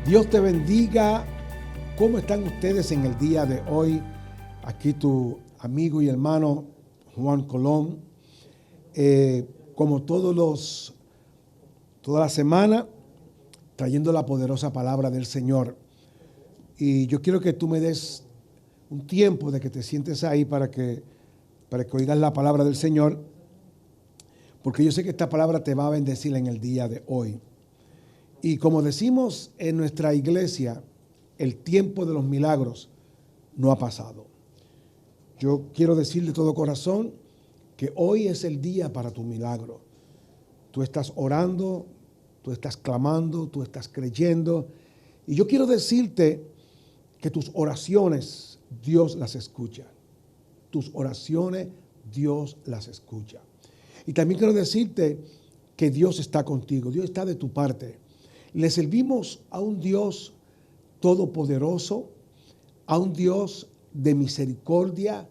Dios te bendiga. ¿Cómo están ustedes en el día de hoy? Aquí tu amigo y hermano Juan Colón. Como toda la semana, trayendo la poderosa palabra del Señor. Y yo quiero que tú me des un tiempo de que te sientes ahí para que oigas la palabra del Señor, porque yo sé que esta palabra te va a bendecir en el día de hoy. Y como decimos en nuestra iglesia, el tiempo de los milagros no ha pasado. Yo quiero decir de todo corazón que hoy es el día para tu milagro. Tú estás orando, tú estás clamando, tú estás creyendo. Y yo quiero decirte que tus oraciones Dios las escucha. Tus oraciones Dios las escucha. Y también quiero decirte que Dios está contigo, Dios está de tu parte. Le servimos a un Dios todopoderoso, a un Dios de misericordia,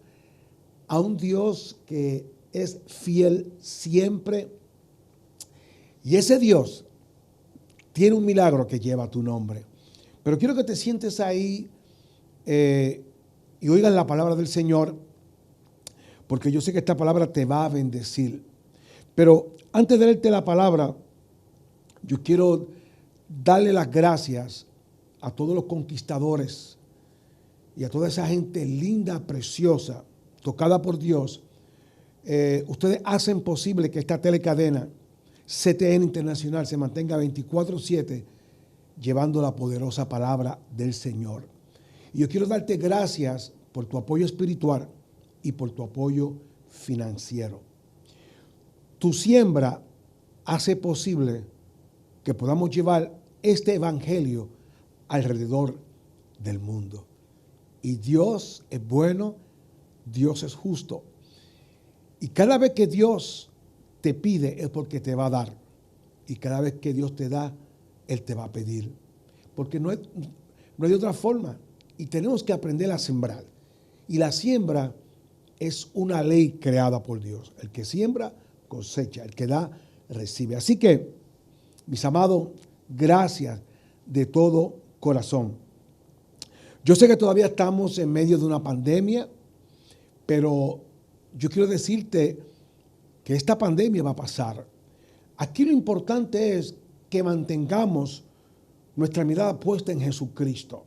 a un Dios que es fiel siempre. Y ese Dios tiene un milagro que lleva tu nombre. Pero quiero que te sientes ahí y oigan la palabra del Señor, porque yo sé que esta palabra te va a bendecir. Pero antes de leerte la palabra, yo quiero darle las gracias a todos los conquistadores y a toda esa gente linda, preciosa, tocada por Dios. Ustedes hacen posible que esta telecadena CTN Internacional se mantenga 24/7 llevando la poderosa palabra del Señor. Y yo quiero darte gracias por tu apoyo espiritual y por tu apoyo financiero. Tu siembra hace posible que podamos llevar este evangelio alrededor del mundo. Y Dios es bueno, Dios es justo. Y cada vez que Dios te pide es porque te va a dar. Y cada vez que Dios te da, Él te va a pedir. Porque no hay de otra forma. Y tenemos que aprender a sembrar. Y la siembra es una ley creada por Dios. El que siembra, cosecha. El que da, recibe. Así que, mis amados, gracias de todo corazón. Yo sé que todavía estamos en medio de una pandemia, pero yo quiero decirte que esta pandemia va a pasar. Aquí lo importante es que mantengamos nuestra mirada puesta en Jesucristo,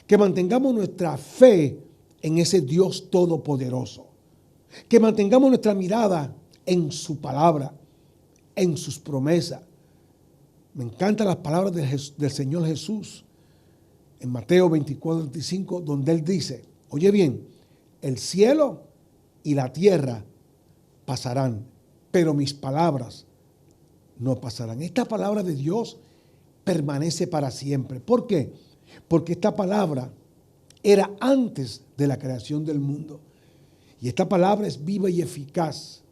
que mantengamos nuestra fe en ese Dios todopoderoso, que mantengamos nuestra mirada en su palabra, en sus promesas. Me encantan las palabras del Señor Jesús en Mateo 24:25, donde Él dice, oye bien, el cielo y la tierra pasarán, pero mis palabras no pasarán. Esta palabra de Dios permanece para siempre. ¿Por qué? Porque esta palabra era antes de la creación del mundo. Y esta palabra es viva y eficaz.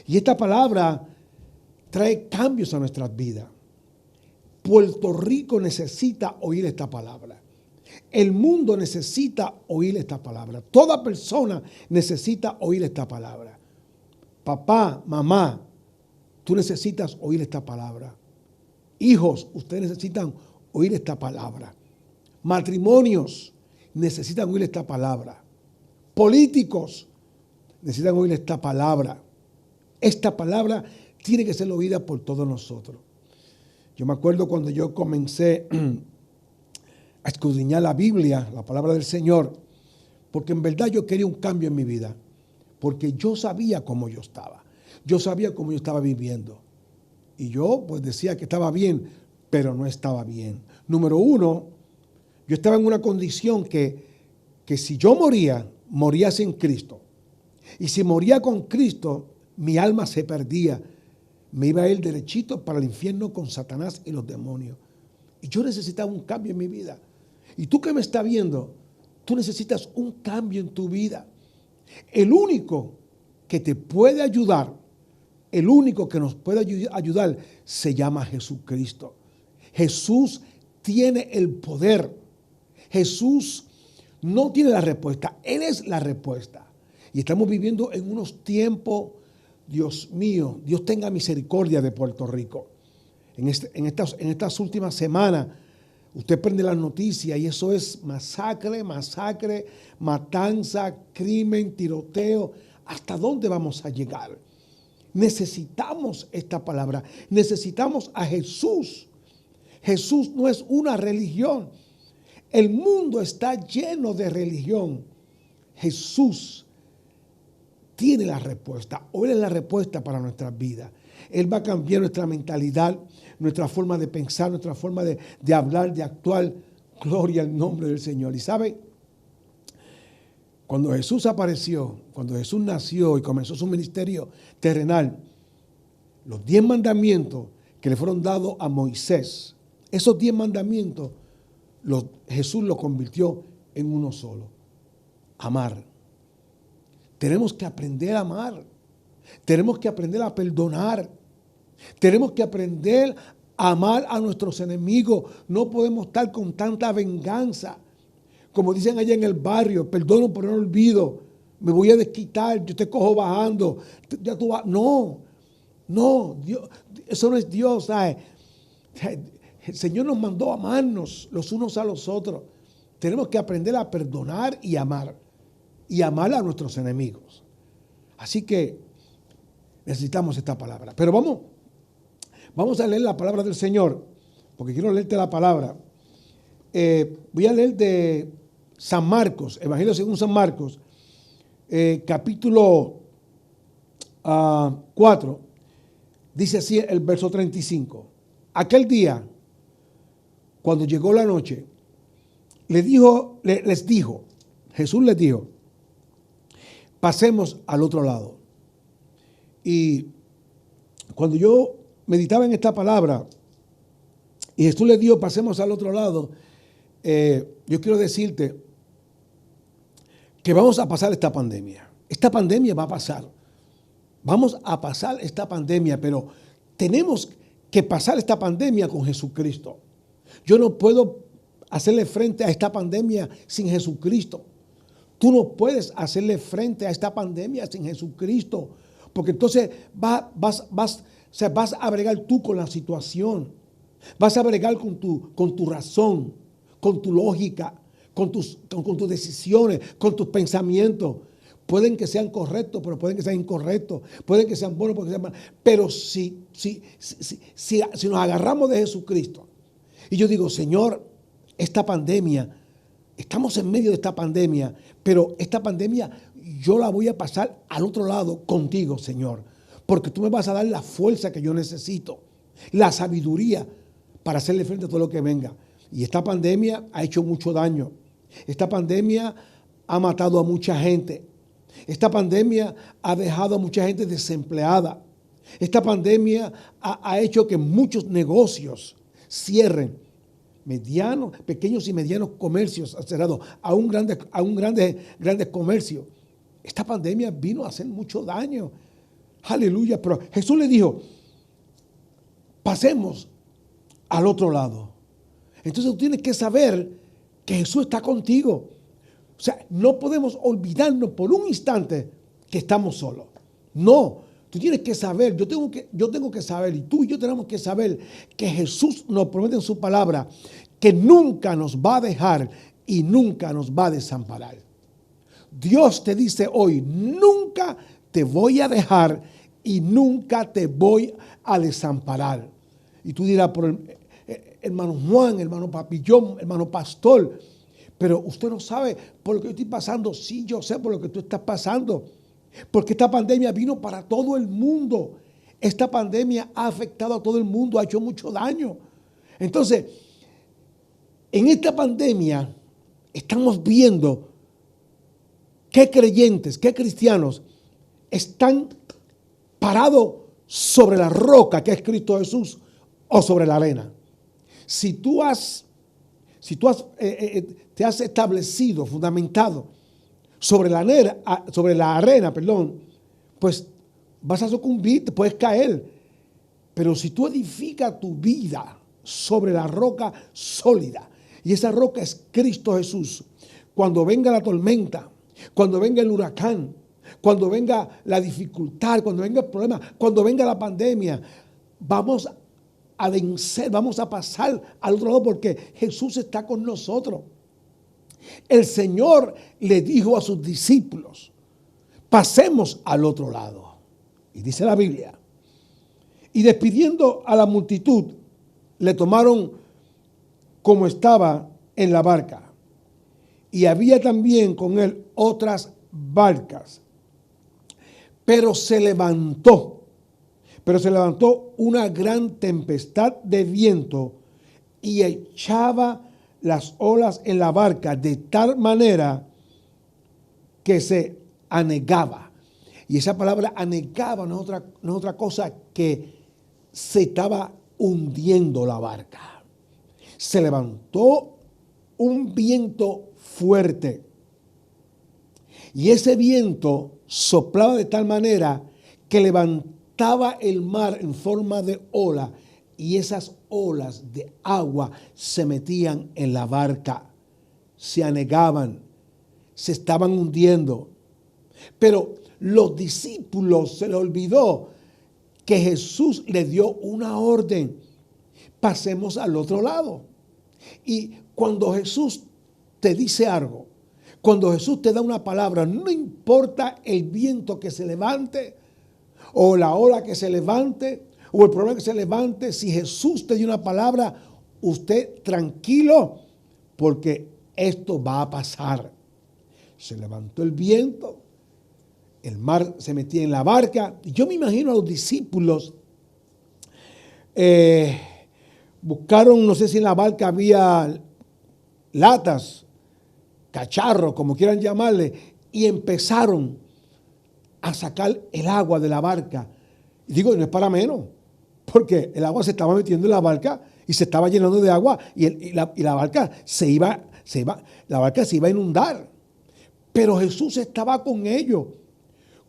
Y esta palabra trae cambios a nuestras vidas. Puerto Rico necesita oír esta palabra. El mundo necesita oír esta palabra. Toda persona necesita oír esta palabra. Papá, mamá, tú necesitas oír esta palabra. Hijos, ustedes necesitan oír esta palabra. Matrimonios necesitan oír esta palabra. Políticos necesitan oír esta palabra. Esta palabra tiene que ser oída por todos nosotros. Yo me acuerdo cuando yo comencé a escudriñar la Biblia, la palabra del Señor, porque en verdad yo quería un cambio en mi vida, porque yo sabía cómo yo estaba. Yo sabía cómo yo estaba viviendo. Y yo pues decía que estaba bien, pero no estaba bien. Número uno, yo estaba en una condición que si yo moría sin Cristo. Y si moría con Cristo, mi alma se perdía. Me iba a ir derechito para el infierno con Satanás y los demonios. Y yo necesitaba un cambio en mi vida. Y tú que me estás viendo, tú necesitas un cambio en tu vida. El único que te puede ayudar, el único que nos puede ayudar, se llama Jesucristo. Jesús tiene el poder. Jesús no tiene la respuesta, Él es la respuesta. Y estamos viviendo en unos tiempos, Dios mío, Dios tenga misericordia de Puerto Rico. En estas últimas semanas Usted prende las noticias y eso es masacre, masacre, matanza, crimen, tiroteo. ¿Hasta dónde vamos a llegar? Necesitamos esta palabra. Necesitamos a Jesús. Jesús no es una religión. El mundo está lleno de religión. Jesús tiene la respuesta. O Él es la respuesta para nuestras vidas. Él va a cambiar nuestra mentalidad, nuestra forma de pensar, nuestra forma de hablar, de actuar. Gloria al nombre del Señor. Y sabe, cuando Jesús apareció, cuando Jesús nació y comenzó su ministerio terrenal, los 10 mandamientos que le fueron dados a Moisés, esos 10 mandamientos, Jesús los convirtió en uno solo: amar. Tenemos que aprender a amar. Tenemos que aprender a perdonar. Tenemos que aprender a amar a nuestros enemigos. No podemos estar con tanta venganza. Como dicen allá en el barrio, perdono pero no olvido. Me voy a desquitar, yo te cojo bajando. Ya tú vas. No, Dios, eso no es Dios, ¿sabes? El Señor nos mandó a amarnos los unos a los otros. Tenemos que aprender a perdonar y amar. Y amar a nuestros enemigos. Así que necesitamos esta palabra. Pero vamos a leer la palabra del Señor, porque quiero leerte la palabra. Voy a leer de San Marcos, Evangelio según San Marcos, capítulo 4, dice así el verso 35. Aquel día, cuando llegó la noche, Jesús les dijo, pasemos al otro lado. Y cuando yo meditaba en esta palabra y Jesús les dijo, pasemos al otro lado, yo quiero decirte que vamos a pasar esta pandemia. Esta pandemia va a pasar. Vamos a pasar esta pandemia, pero tenemos que pasar esta pandemia con Jesucristo. Yo no puedo hacerle frente a esta pandemia sin Jesucristo. Tú no puedes hacerle frente a esta pandemia sin Jesucristo, porque entonces vas a bregar tú con la situación, vas a bregar con tu razón, con tu lógica, con tus decisiones, con tus pensamientos. Pueden que sean correctos, pero pueden que sean incorrectos, pueden que sean buenos, pueden que sean malos. Pero si nos agarramos de Jesucristo, y yo digo, Señor, esta pandemia, estamos en medio de esta pandemia, pero esta pandemia yo la voy a pasar al otro lado contigo, Señor, porque tú me vas a dar la fuerza que yo necesito, la sabiduría para hacerle frente a todo lo que venga. Y esta pandemia ha hecho mucho daño. Esta pandemia ha matado a mucha gente. Esta pandemia ha dejado a mucha gente desempleada. Esta pandemia ha hecho que muchos negocios cierren. Pequeños y medianos comercios han cerrado, aún grandes comercios. Esta pandemia vino a hacer mucho daño. Aleluya. Pero Jesús le dijo, pasemos al otro lado. Entonces tú tienes que saber que Jesús está contigo. O sea, no podemos olvidarnos por un instante que estamos solos. No, tú tienes que saber, yo tengo que saber, y tú y yo tenemos que saber que Jesús nos promete en su palabra que nunca nos va a dejar y nunca nos va a desamparar. Dios te dice hoy, nunca te voy a dejar y nunca te voy a desamparar. Y tú dirás, por hermano Juan, hermano Papillón, hermano Pastor, pero usted no sabe por lo que yo estoy pasando. Sí, yo sé por lo que tú estás pasando. Porque esta pandemia vino para todo el mundo. Esta pandemia ha afectado a todo el mundo, ha hecho mucho daño. Entonces, en esta pandemia estamos viendo qué creyentes, qué cristianos están parados sobre la roca que es Cristo Jesús o sobre la arena. Si tú te has establecido, fundamentado sobre la arena, pues vas a sucumbir, te puedes caer. Pero si tú edificas tu vida sobre la roca sólida, y esa roca es Cristo Jesús, cuando venga la tormenta, cuando venga el huracán, cuando venga la dificultad, cuando venga el problema, cuando venga la pandemia, vamos a vencer, vamos a pasar al otro lado porque Jesús está con nosotros. El Señor le dijo a sus discípulos, pasemos al otro lado. Y dice la Biblia, y despidiendo a la multitud, le tomaron como estaba en la barca. Y había también con él otras barcas. Pero se levantó una gran tempestad de viento y echaba las olas en la barca de tal manera que se anegaba. Y esa palabra anegaba no es otra cosa que se estaba hundiendo la barca. Se levantó un viento fuerte. Y ese viento soplaba de tal manera que levantaba el mar en forma de ola. Y esas olas de agua se metían en la barca. Se anegaban. Se estaban hundiendo. Pero los discípulos se les olvidó que Jesús le dio una orden. Pasemos al otro lado. Y cuando Jesús te dice algo, cuando Jesús te da una palabra, no importa el viento que se levante, o la ola que se levante, o el problema que se levante, si Jesús te dio una palabra, usted tranquilo, porque esto va a pasar. Se levantó el viento, el mar se metía en la barca. Yo me imagino a los discípulos, buscaron, no sé si en la barca había latas, cacharros, como quieran llamarle, y empezaron a sacar el agua de la barca. Y digo, no es para menos, porque el agua se estaba metiendo en la barca y se estaba llenando de agua y la barca la barca se iba a inundar. Pero Jesús estaba con ellos.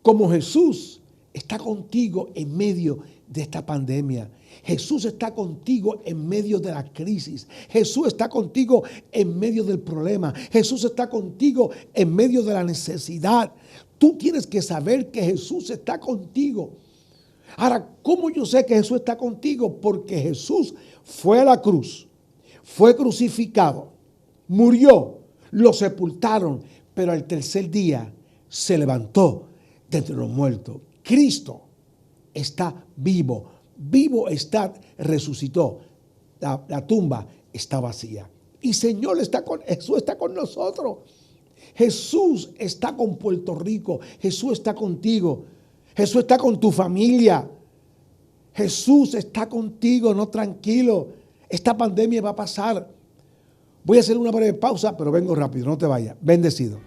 Como Jesús está contigo en medio de esta pandemia. Jesús está contigo en medio de la crisis. Jesús está contigo en medio del problema. Jesús está contigo en medio de la necesidad. Tú tienes que saber que Jesús está contigo. Ahora, ¿cómo yo sé que Jesús está contigo? Porque Jesús fue a la cruz, fue crucificado, murió, lo sepultaron, pero al tercer día se levantó de entre los muertos. Cristo está vivo, vivo está, resucitó. La tumba está vacía. Y Jesús está con nosotros. Jesús está con Puerto Rico. Jesús está contigo. Jesús está con tu familia. Jesús está contigo, no tranquilo. Esta pandemia va a pasar. Voy a hacer una breve pausa, pero vengo rápido, no te vayas. Bendecido.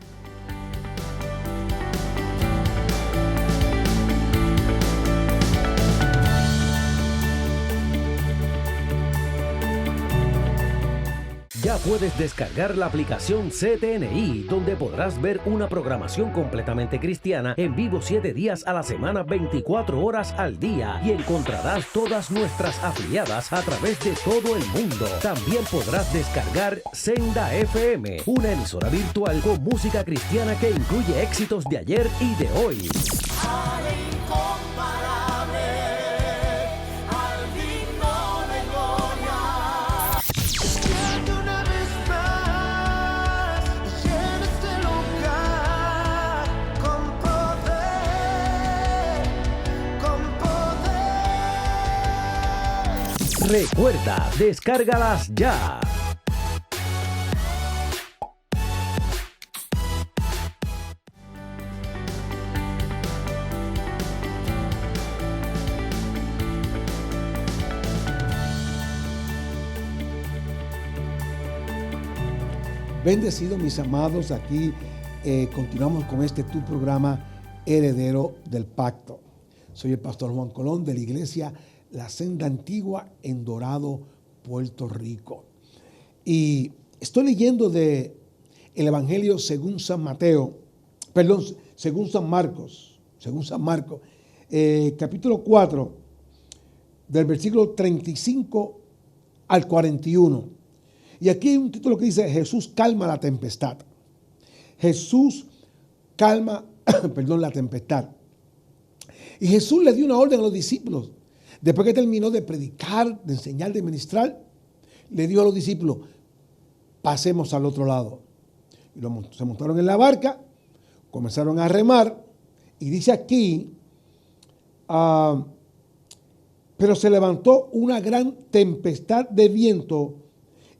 Ya puedes descargar la aplicación CTNI, donde podrás ver una programación completamente cristiana en vivo 7 días a la semana, 24 horas al día, y encontrarás todas nuestras afiliadas a través de todo el mundo. También podrás descargar Senda FM, una emisora virtual con música cristiana que incluye éxitos de ayer y de hoy. Recuerda, descárgalas ya. Bendecidos mis amados, aquí continuamos con tu programa Heredero del Pacto. Soy el pastor Juan Colón de la iglesia La Senda Antigua en Dorado, Puerto Rico. Y estoy leyendo de el Evangelio según San Marcos, capítulo 4, del versículo 35 al 41. Y aquí hay un título que dice: Jesús calma la tempestad. Jesús calma, la tempestad. Y Jesús le dio una orden a los discípulos Después que terminó de predicar, de enseñar, de ministrar, le dijo a los discípulos, pasemos al otro lado. Y se montaron en la barca, comenzaron a remar, y dice aquí, pero se levantó una gran tempestad de viento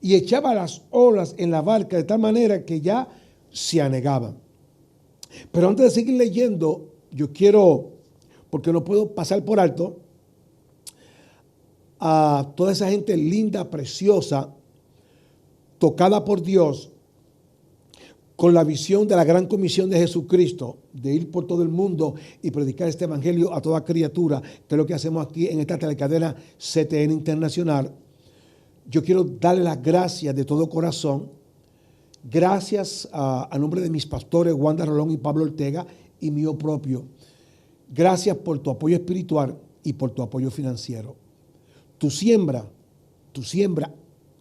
y echaba las olas en la barca de tal manera que ya se anegaban. Pero antes de seguir leyendo, yo quiero, porque no puedo pasar por alto, a toda esa gente linda, preciosa, tocada por Dios, con la visión de la gran comisión de Jesucristo, de ir por todo el mundo y predicar este evangelio a toda criatura, que es lo que hacemos aquí en esta telecadena CTN Internacional. Yo quiero darle las gracias de todo corazón. Gracias a nombre de mis pastores Wanda Rolón y Pablo Ortega y mío propio. Gracias por tu apoyo espiritual y por tu apoyo financiero. Tu siembra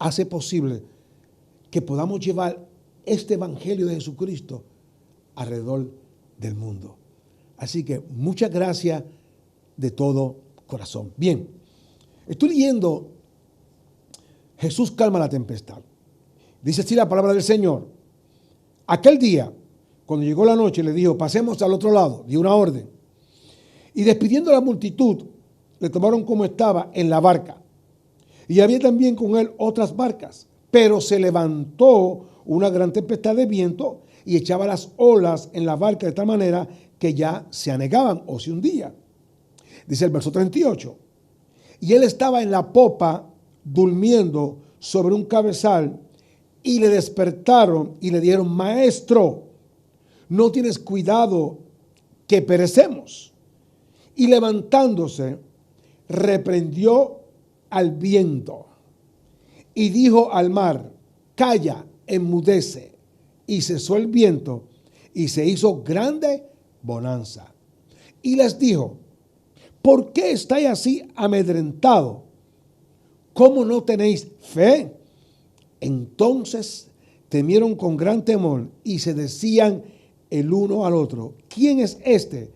hace posible que podamos llevar este evangelio de Jesucristo alrededor del mundo. Así que muchas gracias de todo corazón. Bien, estoy leyendo Jesús calma la tempestad. Dice así la palabra del Señor. Aquel día, cuando llegó la noche, le dijo, pasemos al otro lado, dio una orden. Y despidiendo a la multitud, le tomaron como estaba en la barca. Y había también con él otras barcas. Pero se levantó una gran tempestad de viento y echaba las olas en la barca de tal manera que ya se anegaban o se hundía. Dice el verso 38. Y él estaba en la popa durmiendo sobre un cabezal y le despertaron y le dijeron, maestro, no tienes cuidado que perecemos. Y levantándose, reprendió al viento y dijo al mar, calla, enmudece. Y cesó el viento y se hizo grande bonanza. Y les dijo, ¿por qué estáis así amedrentados? ¿Cómo no tenéis fe? Entonces temieron con gran temor y se decían el uno al otro, ¿quién es este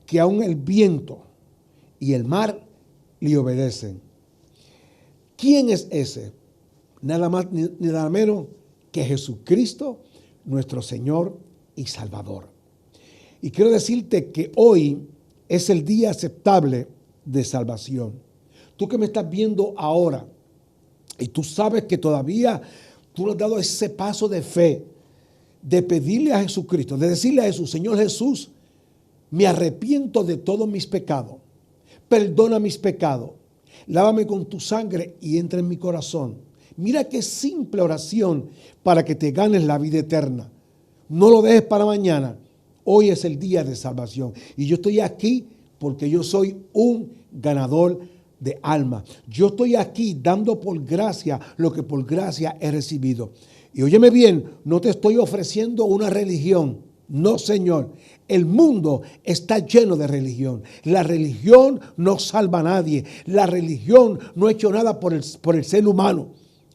que aun el viento y el mar le obedecen? ¿Quién es ese? Nada más ni nada menos que Jesucristo, nuestro Señor y Salvador. Y quiero decirte que hoy es el día aceptable de salvación. Tú que me estás viendo ahora y tú sabes que todavía tú no has dado ese paso de fe, de pedirle a Jesucristo, de decirle a Jesús, Señor Jesús, me arrepiento de todos mis pecados, perdona mis pecados, lávame con tu sangre y entra en mi corazón. Mira qué simple oración para que te ganes la vida eterna. No lo dejes para mañana. Hoy es el día de salvación. Y yo estoy aquí porque yo soy un ganador de alma. Yo estoy aquí dando por gracia lo que por gracia he recibido. Y óyeme bien, no te estoy ofreciendo una religión. No, Señor. El mundo está lleno de religión. La religión no salva a nadie. La religión no ha hecho nada por el ser humano.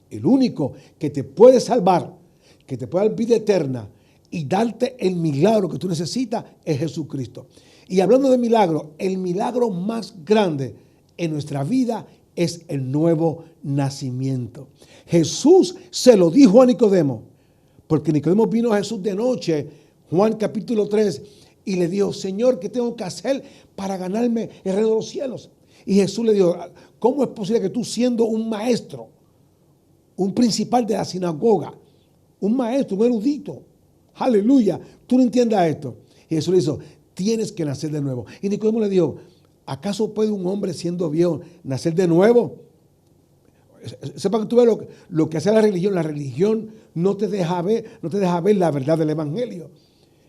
El único que te puede salvar, que te puede dar vida eterna y darte el milagro que tú necesitas es Jesucristo. Y hablando de milagro, el milagro más grande en nuestra vida es el nuevo nacimiento. Jesús se lo dijo a Nicodemo, porque Nicodemo vino a Jesús de noche, Juan capítulo 3, y le dijo, Señor, ¿qué tengo que hacer para ganarme el reino de los cielos? Y Jesús le dijo, ¿cómo es posible que tú siendo un maestro, un principal de la sinagoga, un maestro, un erudito, aleluya, tú no entiendas esto? Y Jesús le dijo, tienes que nacer de nuevo. Y Nicodemo le dijo, ¿acaso puede un hombre siendo viejo nacer de nuevo? Sepa que tú ves lo que hace la religión. La religión no te deja ver la verdad del evangelio.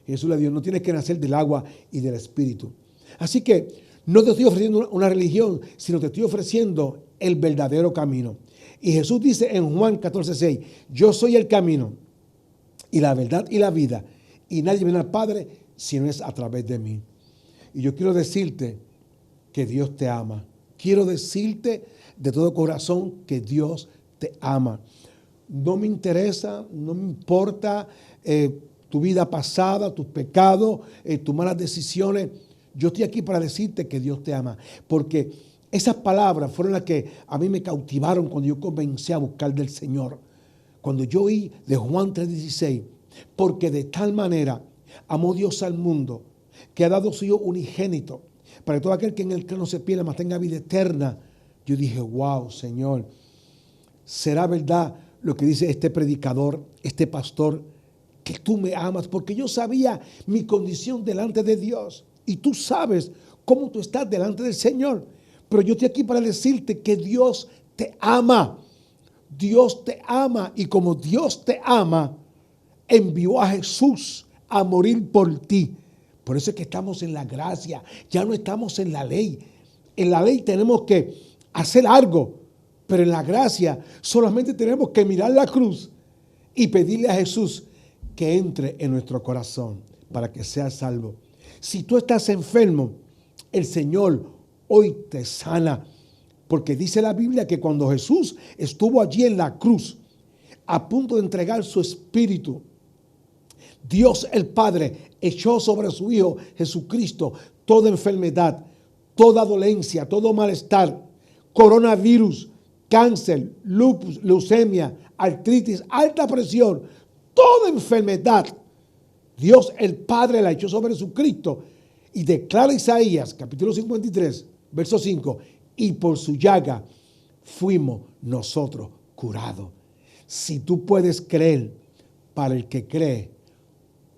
Y Jesús le dijo, no tienes que nacer del agua y del espíritu. Así que no te estoy ofreciendo una religión, sino te estoy ofreciendo el verdadero camino. Y Jesús dice en Juan 14:6, yo soy el camino y la verdad y la vida, y nadie viene al Padre si no es a través de mí. Y yo quiero decirte que Dios te ama. Quiero decirte de todo corazón que Dios te ama. No me interesa, no me importa tu vida pasada, tus pecados, tus malas decisiones. Yo estoy aquí para decirte que Dios te ama, porque Esas palabras fueron las que a mí me cautivaron cuando yo comencé a buscar del Señor. Cuando yo oí de Juan 3:16, porque de tal manera amó Dios al mundo, que ha dado su Hijo unigénito, para que todo aquel que en él cree no se pierda, mas tenga vida eterna. Yo dije, wow, Señor, ¿será verdad lo que dice este predicador, este pastor, que tú me amas? Porque yo sabía mi condición delante de Dios. Y tú sabes cómo tú estás delante del Señor. Pero yo estoy aquí para decirte que Dios te ama. Dios te ama. Y como Dios te ama, envió a Jesús a morir por ti. Por eso es que estamos en la gracia. Ya no estamos en la ley. En la ley tenemos que hacer algo. Pero en la gracia solamente tenemos que mirar la cruz y pedirle a Jesús que entre en nuestro corazón para que seas salvo. Si tú estás enfermo, el Señor hoy te sana. Porque dice la Biblia que cuando Jesús estuvo allí en la cruz, a punto de entregar su espíritu, Dios el Padre echó sobre su Hijo Jesucristo toda enfermedad, toda dolencia, todo malestar, coronavirus, cáncer, lupus, leucemia, artritis, alta presión, toda enfermedad. Dios el Padre la echó sobre Jesucristo y declara Isaías capítulo 53, verso 5, y por su llaga fuimos nosotros curados. Si tú puedes creer, para el que cree,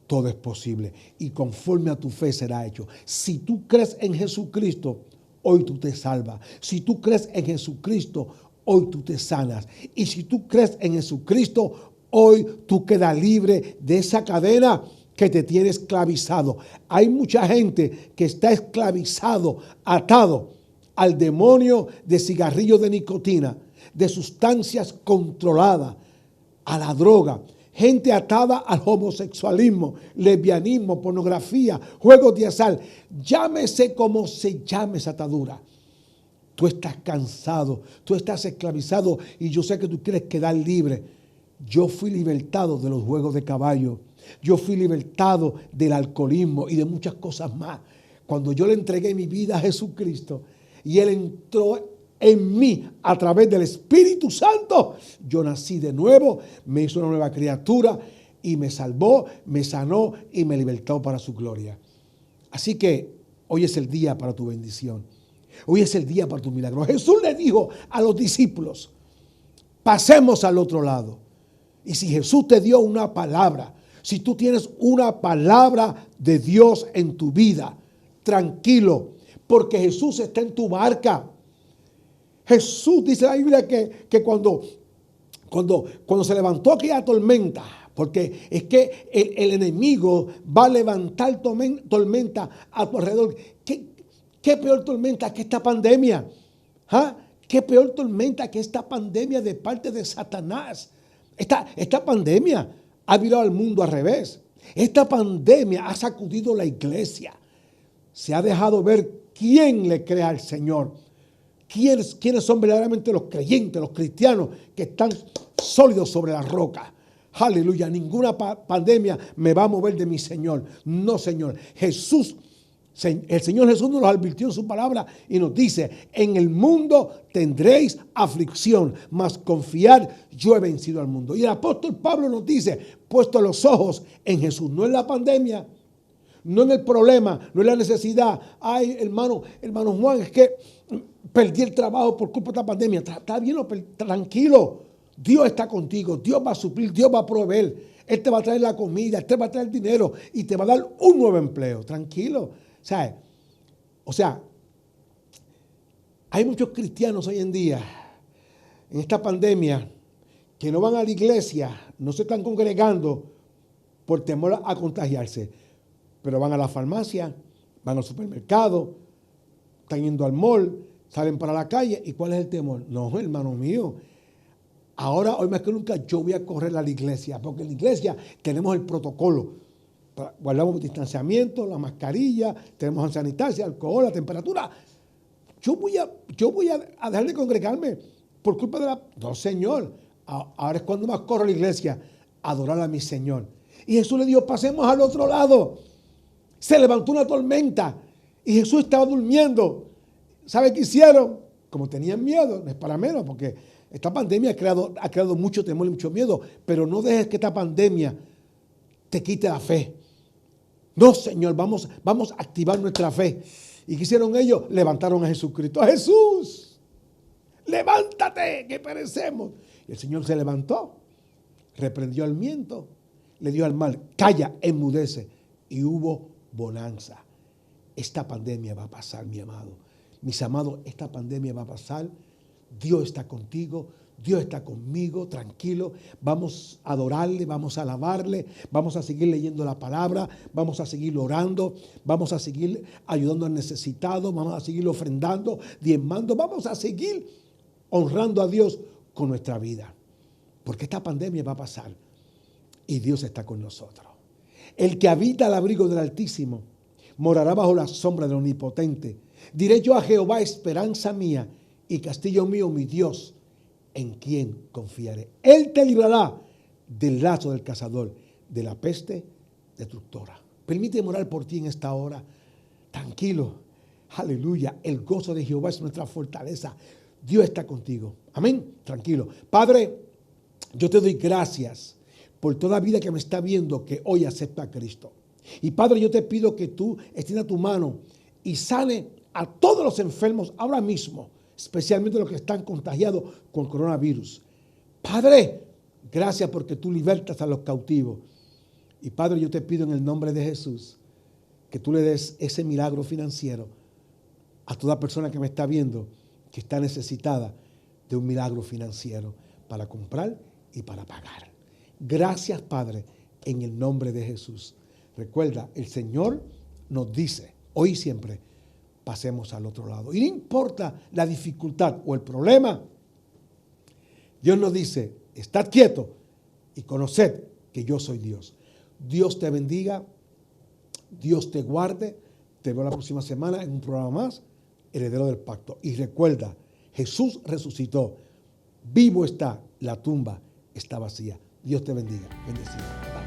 todo es posible. Y conforme a tu fe será hecho. Si tú crees en Jesucristo, hoy tú te salvas. Si tú crees en Jesucristo, hoy tú te sanas. Y si tú crees en Jesucristo, hoy tú quedas libre de esa cadena que te tiene esclavizado. Hay mucha gente que está esclavizado, atado al demonio de cigarrillos de nicotina, de sustancias controladas, a la droga. Gente atada al homosexualismo, lesbianismo, pornografía, juegos de azar. Llámese como se llame esa atadura. Tú estás cansado, tú estás esclavizado y yo sé que tú quieres quedar libre. Yo fui libertado de los juegos de caballo. Yo fui libertado del alcoholismo y de muchas cosas más. Cuando yo le entregué mi vida a Jesucristo y Él entró en mí a través del Espíritu Santo, yo nací de nuevo, me hizo una nueva criatura y me salvó, me sanó y me libertó para su gloria. Así que hoy es el día para tu bendición. Hoy es el día para tu milagro. Jesús le dijo a los discípulos, pasemos al otro lado. Y si Jesús te dio una palabra, si tú tienes una palabra de Dios en tu vida, tranquilo, porque Jesús está en tu barca. Jesús dice la Biblia que cuando se levantó aquella tormenta, porque es que el enemigo va a levantar tormenta a tu alrededor. ¿Qué peor tormenta que esta pandemia? ¿Ah? ¿Qué peor tormenta que esta pandemia de parte de Satanás? Esta pandemia ha virado al mundo al revés. Esta pandemia ha sacudido la iglesia. Se ha dejado ver quién le cree al Señor. ¿Quiénes son verdaderamente los creyentes, los cristianos que están sólidos sobre la roca? Aleluya, ninguna pandemia me va a mover de mi Señor. No, Señor. El Señor Jesús nos lo advirtió en su palabra y nos dice, en el mundo tendréis aflicción, mas confiad, yo he vencido al mundo. Y el apóstol Pablo nos dice, puesto los ojos en Jesús, no en la pandemia, no en el problema, no en la necesidad. Ay, hermano Juan, es que perdí el trabajo por culpa de esta pandemia. Está bien, tranquilo. Dios está contigo. Dios va a suplir, Dios va a proveer. Él te va a traer la comida, Él te va a traer el dinero y te va a dar un nuevo empleo. Tranquilo. ¿Sabes? O sea, hay muchos cristianos hoy en día, en esta pandemia, que no van a la iglesia, no se están congregando por temor a contagiarse. Pero van a la farmacia, van al supermercado, están yendo al mall, salen para la calle. ¿Y cuál es el temor? No, hermano mío. Ahora, hoy más que nunca, yo voy a correr a la iglesia, porque en la iglesia tenemos el protocolo. Guardamos distanciamiento, la mascarilla, tenemos hand sanitizer, alcohol, la temperatura. Yo voy a dejar de congregarme por culpa de la... No, Señor. Ahora es cuando más corro a la iglesia, a adorar a mi Señor. Y Jesús le dijo, pasemos al otro lado. Se levantó una tormenta y Jesús estaba durmiendo. ¿sabe qué hicieron? Como tenían miedo, no es para menos, porque esta pandemia ha creado mucho temor y mucho miedo, pero no dejes que esta pandemia te quite la fe. No, Señor, vamos a activar nuestra fe. ¿Y qué hicieron ellos? Levantaron a Jesucristo. ¡A Jesús! ¡Levántate, que perecemos! Y el Señor se levantó, reprendió al viento, le dio al mar, calla, enmudece, y hubo bonanza. Esta pandemia va a pasar, mi amado. Mis amados, esta pandemia va a pasar. Dios está contigo, Dios está conmigo, tranquilo. Vamos a adorarle, vamos a alabarle, vamos a seguir leyendo la palabra, vamos a seguir orando, vamos a seguir ayudando al necesitado, vamos a seguir ofrendando, diezmando, vamos a seguir honrando a Dios con nuestra vida. Porque esta pandemia va a pasar y Dios está con nosotros. El que habita al abrigo del Altísimo morará bajo la sombra del Omnipotente. Diré yo a Jehová, esperanza mía y castillo mío, mi Dios, en quien confiaré. Él te librará del lazo del cazador, de la peste destructora. Permíteme orar por ti en esta hora. Tranquilo. Aleluya. El gozo de Jehová es nuestra fortaleza. Dios está contigo. Amén. Tranquilo. Padre, yo te doy gracias por toda vida que me está viendo que hoy acepta a Cristo. Y Padre, yo te pido que tú extiendas tu mano y sane a todos los enfermos ahora mismo, especialmente los que están contagiados con coronavirus. Padre, gracias porque tú libertas a los cautivos. Y Padre, yo te pido en el nombre de Jesús que tú le des ese milagro financiero a toda persona que me está viendo que está necesitada de un milagro financiero para comprar y para pagar. Gracias, Padre, en el nombre de Jesús. Recuerda, el Señor nos dice, hoy y siempre, pasemos al otro lado. Y no importa la dificultad o el problema, Dios nos dice, estad quieto y conoced que yo soy Dios. Dios te bendiga, Dios te guarde. Te veo la próxima semana en un programa más, Heredero del Pacto. Y recuerda, Jesús resucitó, vivo está, la tumba está vacía. Dios te bendiga. Bendecido.